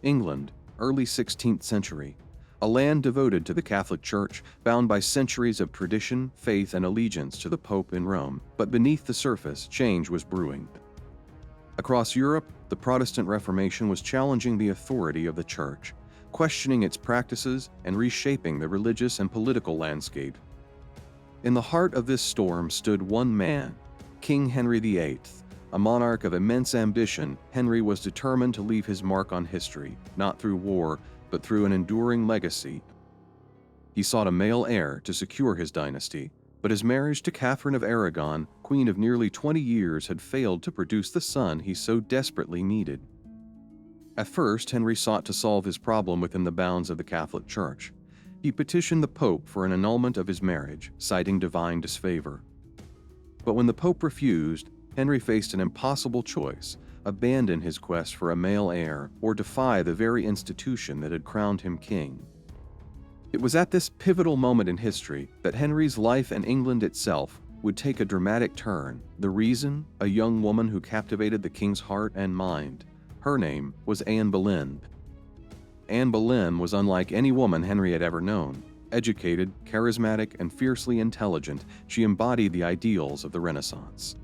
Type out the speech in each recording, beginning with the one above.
England, early 16th century. A land devoted to the Catholic Church, bound by centuries of tradition, faith, and allegiance to the Pope in Rome. But beneath the surface, change was brewing. Across Europe, the Protestant Reformation was challenging the authority of the Church, questioning its practices and reshaping the religious and political landscape. In the heart of this storm stood one man, King Henry VIII. A monarch of immense ambition, Henry was determined to leave his mark on history, not through war, but through an enduring legacy. He sought a male heir to secure his dynasty, but his marriage to Catherine of Aragon, queen of nearly 20 years, had failed to produce the son he so desperately needed. At first, Henry sought to solve his problem within the bounds of the Catholic Church. He petitioned the Pope for an annulment of his marriage, citing divine disfavor. But when the Pope refused, Henry faced an impossible choice: abandon his quest for a male heir or defy the very institution that had crowned him king. It was at this pivotal moment in history that Henry's life and England itself would take a dramatic turn. The reason? A young woman who captivated the king's heart and mind. Her name was Anne Boleyn. Anne Boleyn was unlike any woman Henry had ever known. Educated, charismatic, and fiercely intelligent, she embodied the ideals of the Renaissance.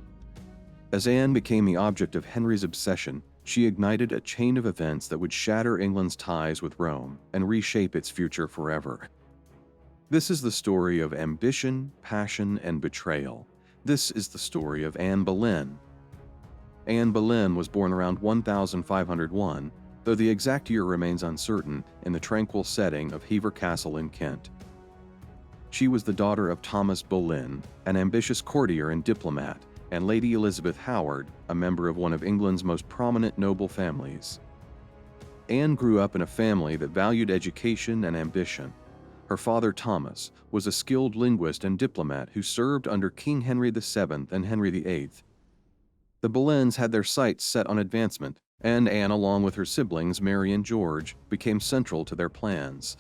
As Anne became the object of Henry's obsession, she ignited a chain of events that would shatter England's ties with Rome and reshape its future forever. This is the story of ambition, passion, and betrayal. This is the story of Anne Boleyn. Anne Boleyn was born around 1501, though the exact year remains uncertain, in the tranquil setting of Hever Castle in Kent. She was the daughter of Thomas Boleyn, an ambitious courtier and diplomat, and Lady Elizabeth Howard, a member of one of England's most prominent noble families. Anne grew up in a family that valued education and ambition. Her father, Thomas, was a skilled linguist and diplomat who served under King Henry VII and Henry VIII. The Boleyns had their sights set on advancement, and Anne, along with her siblings Mary and George, became central to their plans.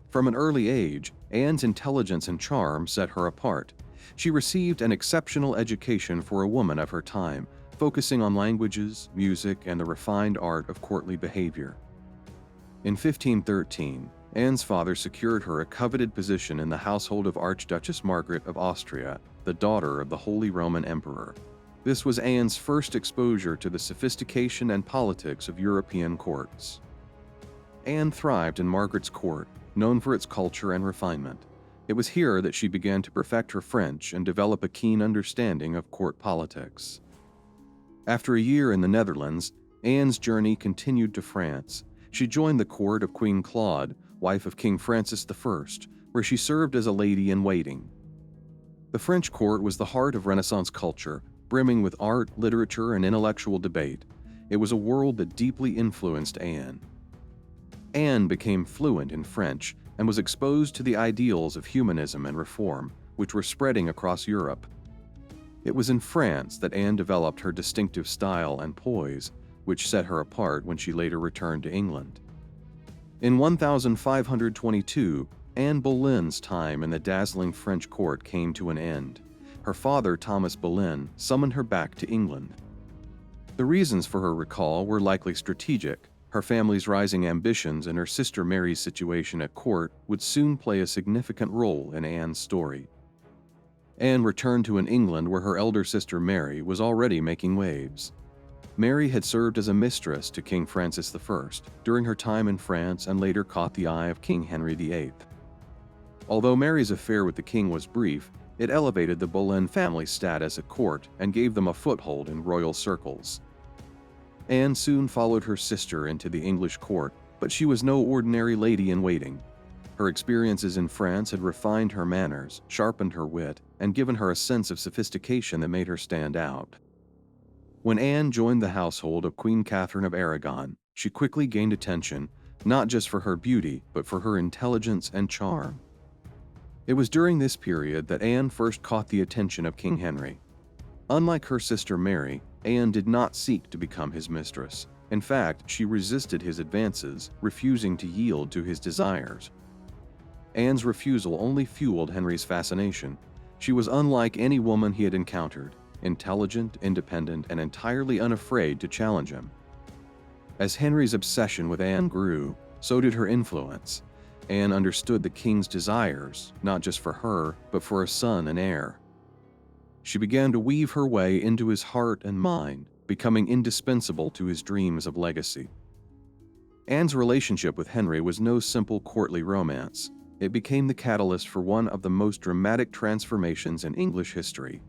From an early age, Anne's intelligence and charm set her apart. She received an exceptional education for a woman of her time, focusing on languages, music, and the refined art of courtly behavior. In 1513, Anne's father secured her a coveted position in the household of Archduchess Margaret of Austria, the daughter of the Holy Roman Emperor. This was Anne's first exposure to the sophistication and politics of European courts. Anne thrived in Margaret's court, known for its culture and refinement. It was here that she began to perfect her French and develop a keen understanding of court politics. After a year in the Netherlands, Anne's journey continued to France. She joined the court of Queen Claude, wife of King Francis I, where she served as a lady-in-waiting. The French court was the heart of Renaissance culture, brimming with art, literature, and intellectual debate. It was a world that deeply influenced Anne. Anne became fluent in French and was exposed to the ideals of humanism and reform, which were spreading across Europe. It was in France that Anne developed her distinctive style and poise, which set her apart when she later returned to England. In 1522, Anne Boleyn's time in the dazzling French court came to an end. Her father, Thomas Boleyn, summoned her back to England. The reasons for her recall were likely strategic. Her family's rising ambitions and her sister Mary's situation at court would soon play a significant role in Anne's story. Anne returned to an England where her elder sister Mary was already making waves. Mary had served as a mistress to King Francis I during her time in France and later caught the eye of King Henry VIII. Although Mary's affair with the king was brief, it elevated the Boleyn family's status at court and gave them a foothold in royal circles. Anne soon followed her sister into the English court, but she was no ordinary lady-in-waiting. Her experiences in France had refined her manners, sharpened her wit, and given her a sense of sophistication that made her stand out. When Anne joined the household of Queen Catherine of Aragon, she quickly gained attention, not just for her beauty, but for her intelligence and charm. It was during this period that Anne first caught the attention of King Henry. Unlike her sister Mary, Anne did not seek to become his mistress. In fact, she resisted his advances, refusing to yield to his desires. Anne's refusal only fueled Henry's fascination. She was unlike any woman he had encountered, intelligent, independent, and entirely unafraid to challenge him. As Henry's obsession with Anne grew, so did her influence. Anne understood the king's desires, not just for her, but for a son and heir. She began to weave her way into his heart and mind, becoming indispensable to his dreams of legacy. Anne's relationship with Henry was no simple courtly romance. It became the catalyst for one of the most dramatic transformations in English history.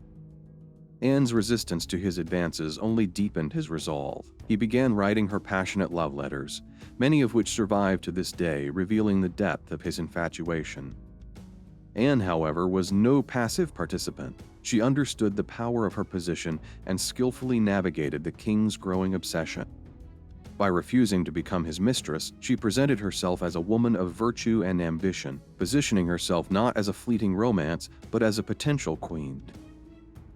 Anne's resistance to his advances only deepened his resolve. He began writing her passionate love letters, many of which survive to this day, revealing the depth of his infatuation. Anne, however, was no passive participant. She understood the power of her position and skillfully navigated the king's growing obsession. By refusing to become his mistress, she presented herself as a woman of virtue and ambition, positioning herself not as a fleeting romance, but as a potential queen.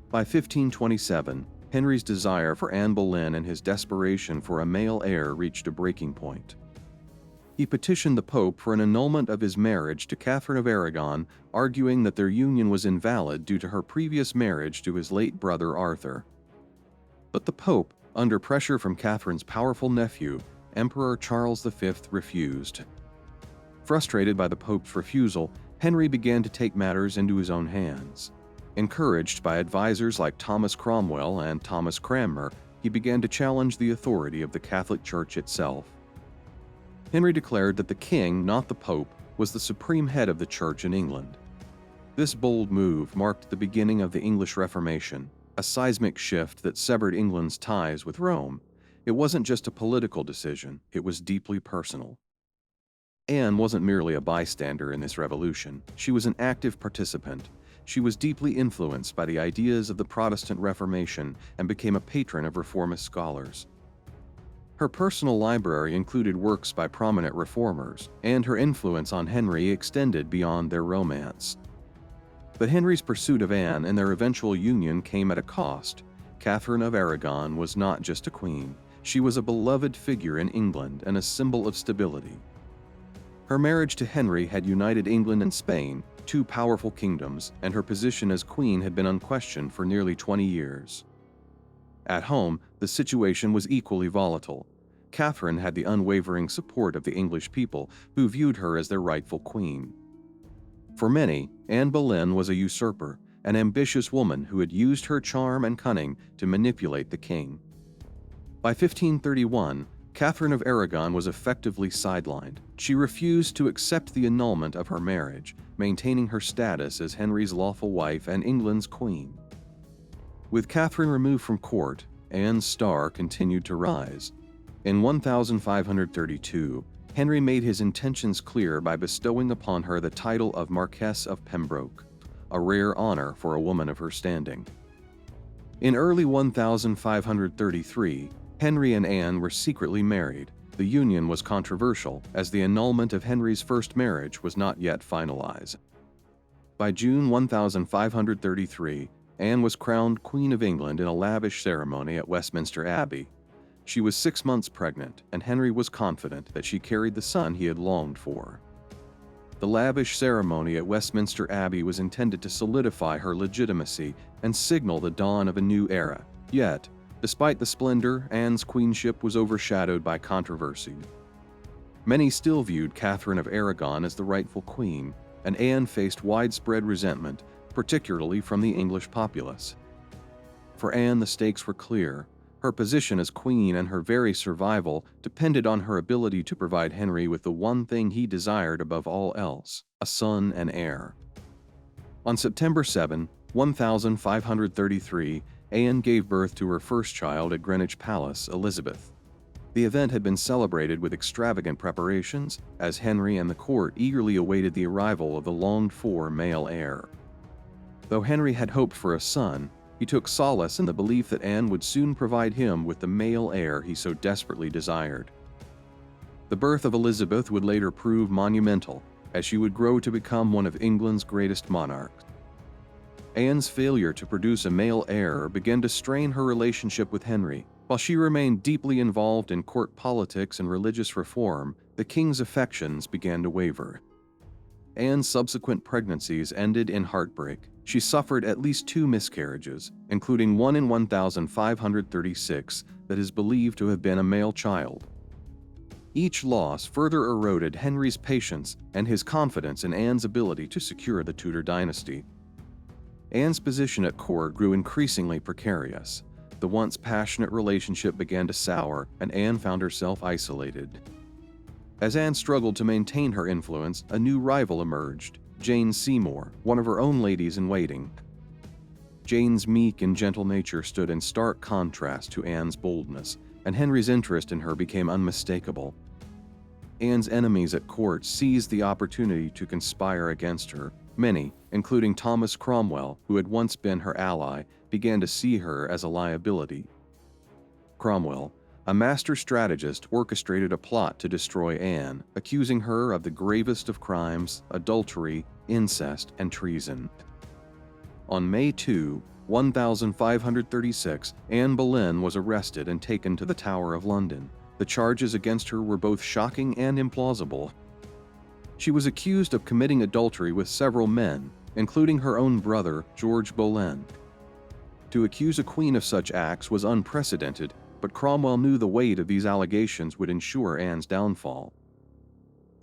By 1527, Henry's desire for Anne Boleyn and his desperation for a male heir reached a breaking point. He petitioned the Pope for an annulment of his marriage to Catherine of Aragon, arguing that their union was invalid due to her previous marriage to his late brother Arthur. But the Pope, under pressure from Catherine's powerful nephew, Emperor Charles V, refused. Frustrated by the Pope's refusal, Henry began to take matters into his own hands. Encouraged by advisors like Thomas Cromwell and Thomas Cranmer, he began to challenge the authority of the Catholic Church itself. Henry declared that the king, not the Pope, was the supreme head of the Church in England. This bold move marked the beginning of the English Reformation, a seismic shift that severed England's ties with Rome. It wasn't just a political decision, it was deeply personal. Anne wasn't merely a bystander in this revolution, she was an active participant. She was deeply influenced by the ideas of the Protestant Reformation and became a patron of reformist scholars. Her personal library included works by prominent reformers, and her influence on Henry extended beyond their romance. But Henry's pursuit of Anne and their eventual union came at a cost. Catherine of Aragon was not just a queen, she was a beloved figure in England and a symbol of stability. Her marriage to Henry had united England and Spain, two powerful kingdoms, and her position as queen had been unquestioned for nearly 20 years. At home, the situation was equally volatile. Catherine had the unwavering support of the English people, who viewed her as their rightful queen. For many, Anne Boleyn was a usurper, an ambitious woman who had used her charm and cunning to manipulate the king. By 1531, Catherine of Aragon was effectively sidelined. She refused to accept the annulment of her marriage, maintaining her status as Henry's lawful wife and England's queen. With Catherine removed from court, Anne's star continued to rise. In 1532, Henry made his intentions clear by bestowing upon her the title of Marquess of Pembroke, a rare honor for a woman of her standing. In early 1533, Henry and Anne were secretly married. The union was controversial, as the annulment of Henry's first marriage was not yet finalized. By June 1533, Anne was crowned Queen of England in a lavish ceremony at Westminster Abbey. She was 6 months pregnant, and Henry was confident that she carried the son he had longed for. The lavish ceremony at Westminster Abbey was intended to solidify her legitimacy and signal the dawn of a new era. Yet, despite the splendor, Anne's queenship was overshadowed by controversy. Many still viewed Catherine of Aragon as the rightful queen, and Anne faced widespread resentment, particularly from the English populace. For Anne, the stakes were clear. Her position as queen and her very survival depended on her ability to provide Henry with the one thing he desired above all else, a son and heir. On September 7, 1533, Anne gave birth to her first child at Greenwich Palace, Elizabeth. The event had been celebrated with extravagant preparations, as Henry and the court eagerly awaited the arrival of the longed-for male heir. Though Henry had hoped for a son, he took solace in the belief that Anne would soon provide him with the male heir he so desperately desired. The birth of Elizabeth would later prove monumental, as she would grow to become one of England's greatest monarchs. Anne's failure to produce a male heir began to strain her relationship with Henry. While she remained deeply involved in court politics and religious reform, the king's affections began to waver. Anne's subsequent pregnancies ended in heartbreak. She suffered at least 2 miscarriages, including one in 1536 that is believed to have been a male child. Each loss further eroded Henry's patience and his confidence in Anne's ability to secure the Tudor dynasty. Anne's position at court grew increasingly precarious. The once passionate relationship began to sour, and Anne found herself isolated. As Anne struggled to maintain her influence, a new rival emerged, Jane Seymour, one of her own ladies-in-waiting. Jane's meek and gentle nature stood in stark contrast to Anne's boldness, and Henry's interest in her became unmistakable. Anne's enemies at court seized the opportunity to conspire against her. Many, including Thomas Cromwell, who had once been her ally, began to see her as a liability. Cromwell, a master strategist, orchestrated a plot to destroy Anne, accusing her of the gravest of crimes: adultery, incest, and treason. On May 2, 1536, Anne Boleyn was arrested and taken to the Tower of London. The charges against her were both shocking and implausible. She was accused of committing adultery with several men, including her own brother, George Boleyn. To accuse a queen of such acts was unprecedented, but Cromwell knew the weight of these allegations would ensure Anne's downfall.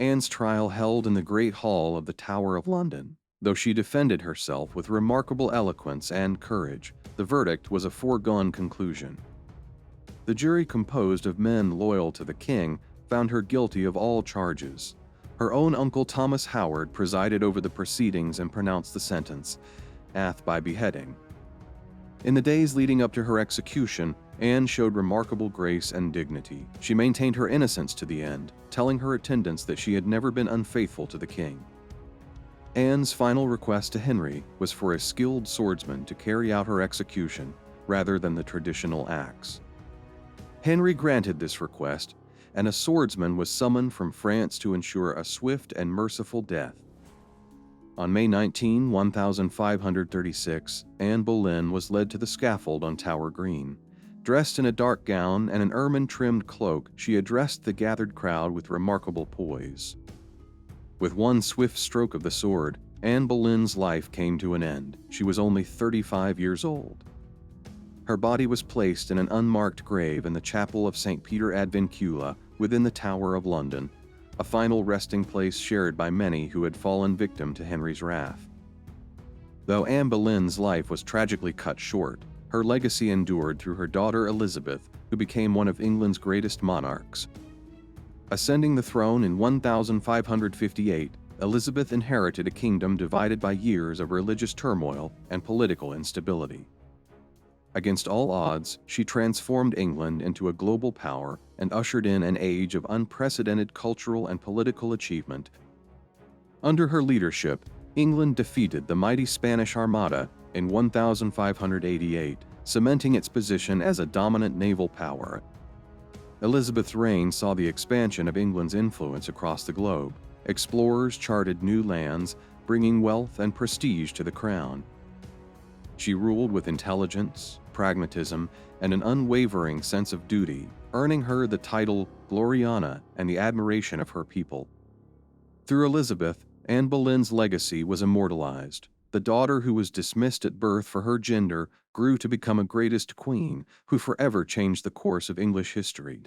Anne's trial held in the Great Hall of the Tower of London. Though she defended herself with remarkable eloquence and courage, the verdict was a foregone conclusion. The jury, composed of men loyal to the king, found her guilty of all charges. Her own uncle Thomas Howard presided over the proceedings and pronounced the sentence, death by beheading. In the days leading up to her execution, Anne showed remarkable grace and dignity. She maintained her innocence to the end, telling her attendants that she had never been unfaithful to the king. Anne's final request to Henry was for a skilled swordsman to carry out her execution, rather than the traditional axe. Henry granted this request, and a swordsman was summoned from France to ensure a swift and merciful death. On May 19, 1536, Anne Boleyn was led to the scaffold on Tower Green. Dressed in a dark gown and an ermine-trimmed cloak, she addressed the gathered crowd with remarkable poise. With one swift stroke of the sword, Anne Boleyn's life came to an end. She was only 35 years old. Her body was placed in an unmarked grave in the chapel of St. Peter ad Vincula within the Tower of London, a final resting place shared by many who had fallen victim to Henry's wrath. Though Anne Boleyn's life was tragically cut short, her legacy endured through her daughter Elizabeth, who became one of England's greatest monarchs. Ascending the throne in 1558, Elizabeth inherited a kingdom divided by years of religious turmoil and political instability. Against all odds, she transformed England into a global power and ushered in an age of unprecedented cultural and political achievement. Under her leadership, England defeated the mighty Spanish Armada in 1588, cementing its position as a dominant naval power. Elizabeth's reign saw the expansion of England's influence across the globe. Explorers charted new lands, bringing wealth and prestige to the crown. She ruled with intelligence, pragmatism, and an unwavering sense of duty, earning her the title Gloriana and the admiration of her people. Through Elizabeth, Anne Boleyn's legacy was immortalized. The daughter who was dismissed at birth for her gender grew to become a greatest queen who forever changed the course of English history.